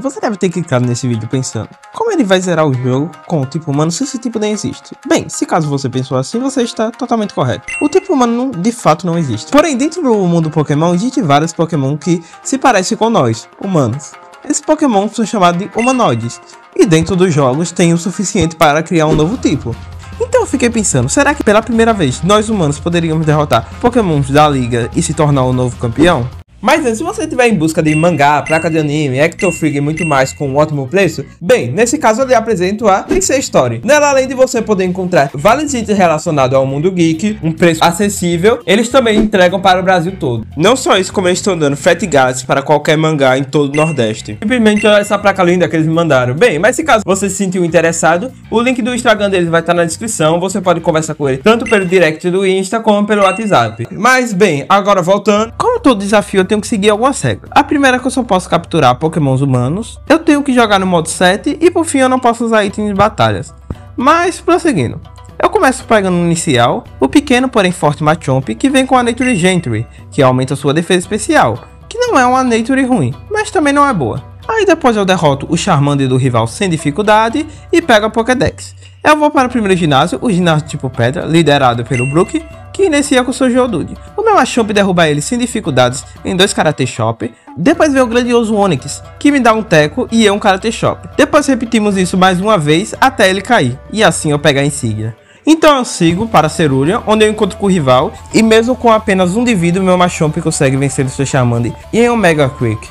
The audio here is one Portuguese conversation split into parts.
você deve ter clicado nesse vídeo pensando, como ele vai zerar o jogo com o tipo humano se esse tipo nem existe? Bem, se caso você pensou assim, você está totalmente correto. O tipo humano de fato não existe. Porém, dentro do mundo Pokémon, existem vários Pokémon que se parecem com nós, humanos. Esses Pokémon são chamados de humanoides, e dentro dos jogos tem o suficiente para criar um novo tipo. Então eu fiquei pensando, será que pela primeira vez nós humanos poderíamos derrotar Pokémons da liga e se tornar o novo campeão? Mas antes, se você estiver em busca de mangá, placa de anime, Ectofrig e muito mais com um ótimo preço, bem, nesse caso eu lhe apresento a Princess Story. Nela, além de você poder encontrar vários itens relacionados ao mundo geek, um preço acessível, eles também entregam para o Brasil todo. Não só isso, como eles estão dando frete grátis para qualquer mangá em todo o Nordeste. Simplesmente olha essa placa linda que eles me mandaram. Bem, mas se caso você se sentiu interessado, o link do Instagram deles vai estar na descrição, você pode conversar com ele tanto pelo direct do Insta como pelo WhatsApp. Mas bem, agora voltando, como todo desafio eu tenho que seguir algumas regras. A primeira é que eu só posso capturar Pokémons humanos, eu tenho que jogar no modo 7 e por fim eu não posso usar itens de batalhas. Mas prosseguindo, eu começo pegando no inicial o pequeno porém forte Machamp, que vem com a Nature Gentry, que aumenta sua defesa especial, que não é uma Nature ruim, mas também não é boa. Aí depois eu derroto o Charmander do rival sem dificuldade e pego a Pokédex. Eu vou para o primeiro ginásio, o ginásio tipo pedra, liderado pelo Brook, que inicia com o seu Geodude. O meu Machamp derruba ele sem dificuldades em 2 Karate Chop. Depois vem o grandioso Onix, que me dá um Teco e um Karate Chop. Depois repetimos isso mais uma vez até ele cair, e assim eu pego a insígnia. Então eu sigo para Cerulean, onde eu encontro com o rival, e mesmo com apenas um de vida, o meu Machamp consegue vencer o seu Charmander em um Mega Quick.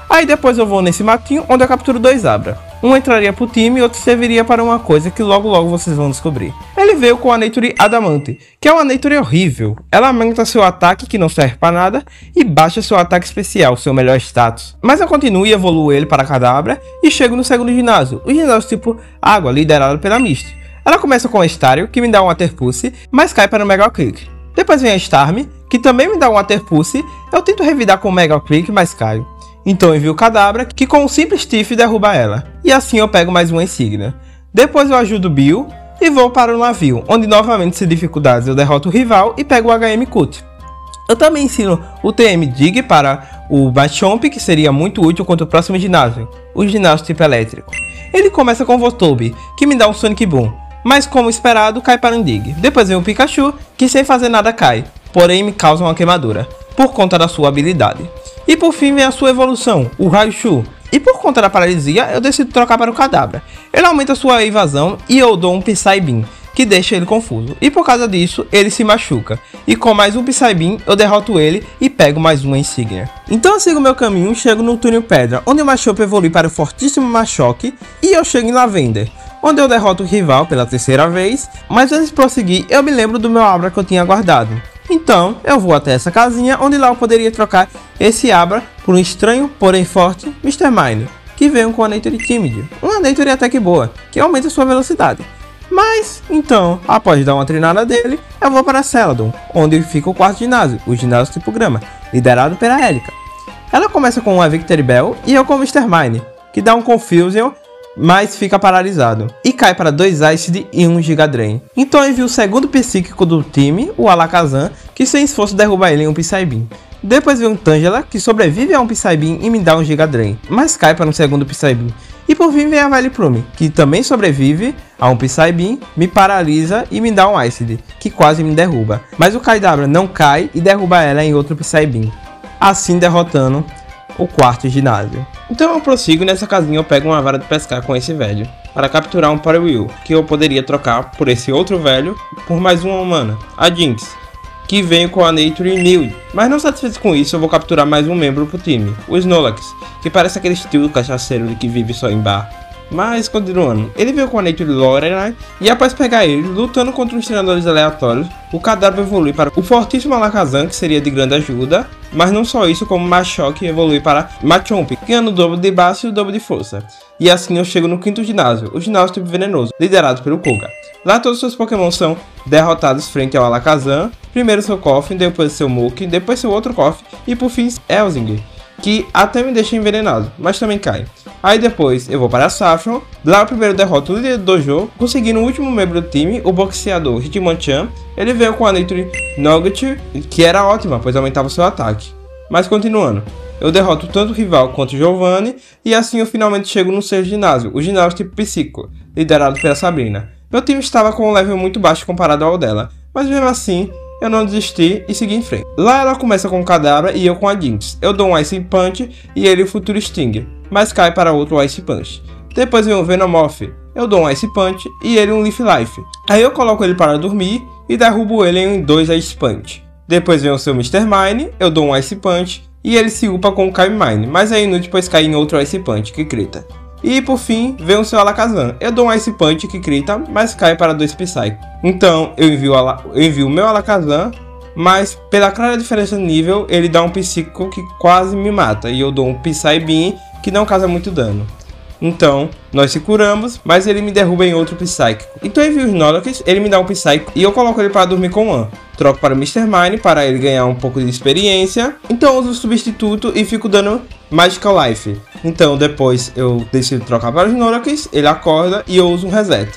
Aí depois eu vou nesse matinho, onde eu capturo 2 Abra. Um entraria pro time e outro serviria para uma coisa que logo vocês vão descobrir. Ele veio com a Nature Adamante, que é uma Nature horrível. Ela aumenta seu ataque, que não serve para nada, e baixa seu ataque especial, seu melhor status. Mas eu continuo e evoluo ele para Kadabra e chego no segundo ginásio, o ginásio tipo água, liderado pela Misty. Ela começa com a Stario, que me dá um Water Pulse, mas cai para o Mega Quick. Depois vem a Starmie, que também me dá um Water Pulse, eu tento revidar com o Mega Quick, mas caio. Então envio o Kadabra, que com um simples Tiff derruba ela. E assim eu pego mais uma insígnia. Depois eu ajudo o Bill e vou para o navio, onde novamente sem dificuldades eu derroto o rival e pego o HM Cut. Eu também ensino o TM Dig para o Machamp, que seria muito útil contra o próximo ginásio, o ginásio tipo elétrico. Ele começa com o Voltorb, que me dá um Sonic Boom, mas como esperado cai para um Dig. Depois vem o Pikachu, que sem fazer nada cai, porém me causa uma queimadura, por conta da sua habilidade. E por fim vem a sua evolução, o Raichu. E por conta da paralisia, eu decido trocar para o Kadabra. Ele aumenta sua evasão e eu dou um Psybeam, que deixa ele confuso. E por causa disso, ele se machuca. E com mais um Psybeam, eu derroto ele e pego mais uma insígnia. Então eu sigo meu caminho e chego no túnel Pedra, onde o Machamp evolui para o fortíssimo Machoke. E eu chego em Lavender, onde eu derroto o rival pela terceira vez. Mas antes de prosseguir, eu me lembro do meu Abra que eu tinha guardado. Então, eu vou até essa casinha, onde lá eu poderia trocar esse Abra por um estranho, porém forte, Mr. Mime, que veio com a Nature Timid, uma Nature até que boa, que aumenta sua velocidade. Mas, então, após dar uma treinada dele, eu vou para Celadon, onde fica o quarto ginásio, o ginásio tipo grama, liderado pela Erika. Ela começa com uma Victory Bell e eu com o Mr. Mime, que dá um Confusion, mas fica paralisado, e cai para 2 Iced e 1 Giga Drain. Então eu envio o segundo psíquico do time, o Alakazam, que sem esforço derruba ele em um Psybeam. Depois vem um Tangela, que sobrevive a um Psybeam e me dá um Giga Drain, mas cai para um segundo Psybeam. E por fim vem a Vileplume, que também sobrevive a um Psybeam, me paralisa e me dá um Iced, que quase me derruba. Mas o Kadabra não cai e derruba ela em outro Psybeam, assim derrotando o quarto ginásio. Então eu prossigo, nessa casinha eu pego uma vara de pescar com esse velho, para capturar um Poliwhirl, que eu poderia trocar por esse outro velho, por mais uma humana, a Jinx, que veio com a Nature Mild. Mas não satisfeito com isso, eu vou capturar mais um membro pro time, o Snorlax, que parece aquele estilo cachaceiro que vive só em bar. Mas continuando, ele veio com a Nature Lorelei e após pegar ele, lutando contra os treinadores aleatórios, o Kadabra evolui para o fortíssimo Alakazam, que seria de grande ajuda, mas não só isso, como Machoke evolui para Machamp, ganhando o dobro de base e o dobro de força. E assim eu chego no quinto ginásio, o ginásio tipo venenoso, liderado pelo Koga. Lá todos os seus Pokémon são derrotados frente ao Alakazam, primeiro seu Koffing, depois seu Muk, depois seu outro Koffing e por fim Elzing, que até me deixa envenenado, mas também cai. Aí depois eu vou para Saffron, lá eu primeiro derroto o líder do dojo, conseguindo o último membro do time, o boxeador Hitmonchan. Ele veio com a Nature Nugget, que era ótima, pois aumentava o seu ataque. Mas continuando, Eu derroto tanto o rival quanto o Giovanni, e assim eu finalmente chego no sexto ginásio, o ginásio tipo psíquico, liderado pela Sabrina. Meu time estava com um level muito baixo comparado ao dela, mas mesmo assim, eu não desisti e segui em frente. Lá ela começa com o Kadabra e eu com a Jinx. Eu dou um Ice Punch e ele o Futuro Sting, mas cai para outro Ice Punch. Depois vem o Venomoth, eu dou um Ice Punch e ele um Leaf Life. Aí eu coloco ele para dormir e derrubo ele em 2 Ice Punch. Depois vem o seu Mr. Mime, eu dou um Ice Punch e ele se upa com o Kai Mine, mas é inútil pois cai em outro Ice Punch que crita. E por fim, vem o seu Alakazam. Eu dou um Ice Punch que crita, mas cai para 2 Psycho. Então eu envio o meu Alakazam, mas pela clara diferença de nível, ele dá um Psíquico que quase me mata. E eu dou um Psy Beam que não causa muito dano. Então, nós se curamos, mas ele me derruba em outro Psychic. Então eu envio o Snorlax, ele me dá um Psychic e eu coloco ele para dormir com One. Troco para o Mr. Mime para ele ganhar um pouco de experiência. Então eu uso o substituto e fico dando Magical Life. Então depois eu decido trocar para o Snorlax, ele acorda e eu uso um Reset.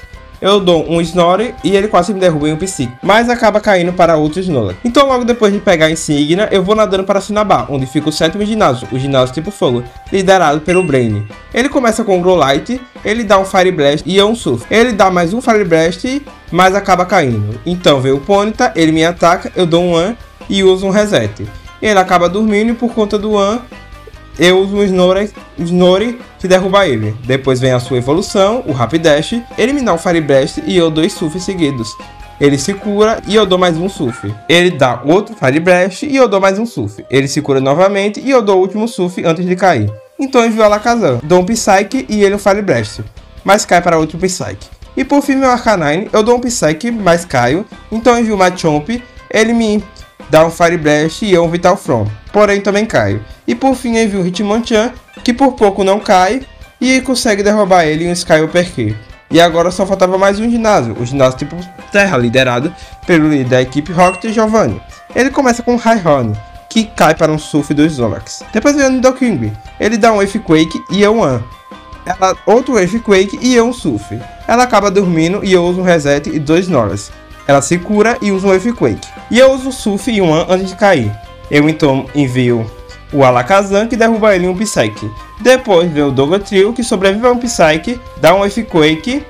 Eu dou um Snorri e ele quase me derruba em um Psíquico, mas acaba caindo para outro Snorlax. Então logo depois de pegar a insígnia, eu vou nadando para Cinnabar, onde fica o 7º ginásio, o ginásio tipo fogo, liderado pelo Brain. Ele começa com o Growlite, ele dá um Fire Blast e eu um Surf. Ele dá mais um Fire Blast, mas acaba caindo. Então vem o Ponyta, ele me ataca, eu dou um One e uso um Reset. Ele acaba dormindo e por conta do One, eu uso um Snorri que derruba ele. Depois vem a sua evolução, o Rapidash. Ele me dá um Fire Blast e eu 2 Surf seguidos. Ele se cura e eu dou mais um Surf. Ele dá outro Fire Blast e eu dou mais um Surf. Ele se cura novamente e eu dou o último Surf antes de cair. Então eu envio o Alakazam. Dou um Psyche e ele um Fire Blast, mas cai para outro Psyche. E por fim meu Arcanine, eu dou um Psyche, mas caio. Então eu envio o Machamp, ele me dá um Fire Blast e eu um Vital From, porém também caio. E por fim eu envio o Hitmonchan, que por pouco não cai, e consegue derrubar ele em um Sky Upper Kill. E agora só faltava mais um ginásio, o ginásio tipo Terra, liderado pelo líder da equipe Rocket, Giovanni. Ele começa com Rhyhorn, que cai para um Surf do Snorlax. Depois vem o Nidoking, ele dá um Earthquake e eu um One. Ela outro Earthquake e eu um Surf. Ela acaba dormindo e eu uso um Reset e 2 Snorlax. Ela se cura e usa um Earthquake. E eu uso o Surf e um One antes de cair. Eu então envio o Alakazam, que derruba ele em um Psyche. Depois vem o Dogotrio, que sobrevive a um Psyche, dá um Earthquake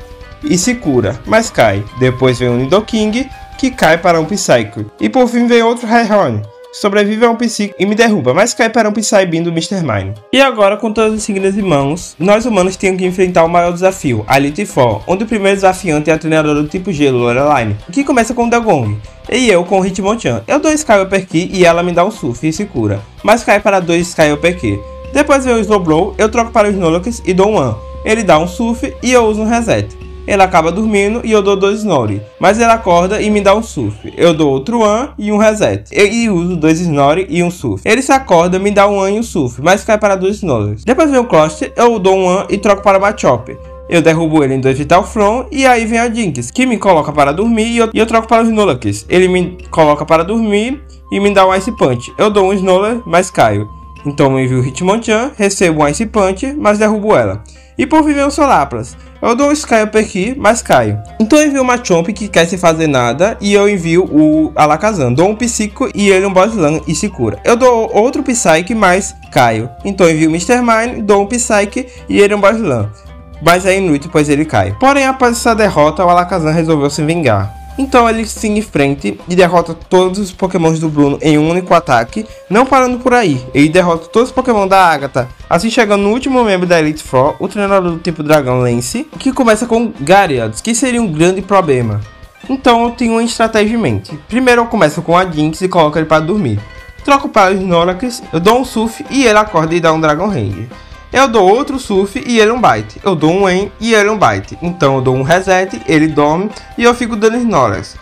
e se cura, mas cai. Depois vem o Nidoking, que cai para um Psyche. E por fim vem outro Rhyhorn, que sobrevive a um Psyche e me derruba, mas cai para um Psy Beam do Mr. Mime. E agora, com todas as insígnias em mãos, nós humanos temos que enfrentar o maior desafio, a Elite Four, onde o primeiro desafiante é a treinadora do tipo gelo, Lorelai, que começa com o Dagong. E eu com o Hitmonchan. Eu dou Sky Upper Key e ela me dá um Surf e se cura, mas cai para 2 Sky Upper Key. Depois vem o Slowbro, eu troco para o Snorlax e dou um One. Ele dá um Surf e eu uso um Reset. Ele acaba dormindo e eu dou 2 Snorri, mas ele acorda e me dá um Surf. Eu dou outro One e um Reset. E uso 2 Snorri e um Surf. Ele se acorda, me dá um One e um Surf, mas cai para 2 Snorlax. Depois vem o Cluster, eu dou um One e troco para o Machop. Eu derrubo ele em 2 Vital From e aí vem a Jinx, que me coloca para dormir e eu troco para o Snorlax. Ele me coloca para dormir e me dá um Ice Punch. Eu dou um Snorlax, mas caio. Então eu envio o Hitmonchan, recebo um Ice Punch, mas derrubo ela. E por fim vem o Solaplas. Eu dou um Sky Upper Key, mas caio. Então eu envio o Machamp, que quer sem fazer nada, e eu envio o Alakazam. Dou um Psíquico e ele um Bossland e se cura. Eu dou outro Psyche, mas caio. Então eu envio o Mr. Mime, dou um Psyche e ele um Bossland, mas é inútil pois ele cai. Porém, após essa derrota, o Alakazam resolveu se vingar. Então ele segue em frente e derrota todos os Pokémons do Bruno em um único ataque. Não parando por aí, ele derrota todos os Pokémon da Agatha, assim chegando no último membro da Elite Four, o treinador do tipo Dragão Lance, que começa com Gyarados, que seria um grande problema. Então eu tenho uma estratégia em mente. Primeiro eu começo com a Jinx e coloco ele para dormir. Troco para o Snorlax, eu dou um Surf e ele acorda e dá um Dragon Rage. Eu dou outro Surf e ele um Bite. Eu dou um Wen e ele um Bite. Então eu dou um Reset, ele dorme e eu fico dando Snorlax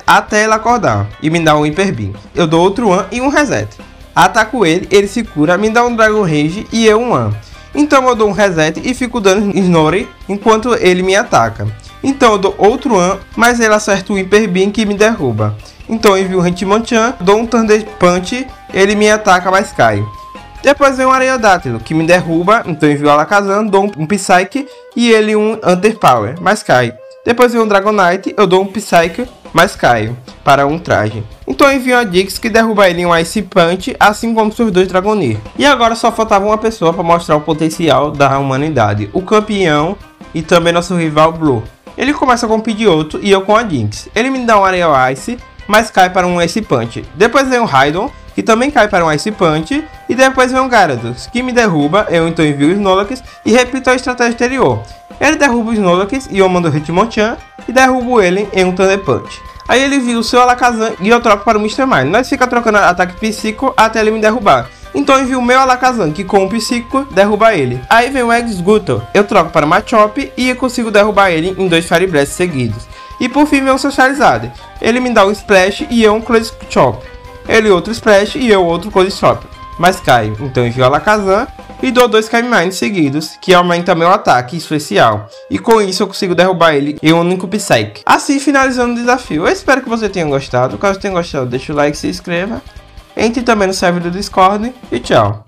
até ele acordar e me dá um Hyper Beam. Eu dou outro One e um Reset. Ataco ele, ele se cura, me dá um Dragon Rage e eu um One. Então eu dou um Reset e fico dando Snorri enquanto ele me ataca. Então eu dou outro One, mas ele acerta o Hyper Beam que me derruba. Então eu envio o Hitmonchan, dou um Thunder Punch, ele me ataca, mas cai. Depois vem o Areodátilo, que me derruba, então eu envio o Alakazam, dou um Psyche e ele um Underpower, mas cai. Depois vem um Dragonite, eu dou um Psyche, mas caio para um traje. Então eu envio a Jynx que derruba ele em um Ice Punch, assim como seus dois Dragoneer. E agora só faltava uma pessoa para mostrar o potencial da humanidade, o campeão e também nosso rival Blue. Ele começa com o Pidgeotto e eu com a Jynx. Ele me dá um Aerial Ice, mas cai para um Ice Punch. Depois vem o Raidon, que também cai para um Ice Punch. E depois vem um Gyarados, que me derruba, eu então envio o Snorlax e repito a estratégia anterior. Ele derruba o Snorlax e eu mando o Hitmonchan e derrubo ele em um Thunder Punch. Aí ele vira o seu Alakazam e eu troco para o Mr. Mime. Nós fica trocando ataque psíquico até ele me derrubar. Então eu envio o meu Alakazam, que com o psíquico derruba ele. Aí vem o Exeggutor, eu troco para o Machop e eu consigo derrubar ele em 2 Fire Blast seguidos. E por fim vem o seu Charizard. Ele me dá um Splash e eu um Close Chop. Ele outro Splash e eu outro Close Chop. Mas caio, então envio o Alakazam e dou 2 K-Mine seguidos, que aumenta meu ataque especial. E com isso eu consigo derrubar ele em um único Psyche. Assim finalizando o desafio. Eu espero que você tenha gostado. Caso tenha gostado, deixa o like, se inscreva. Entre também no server do Discord e tchau.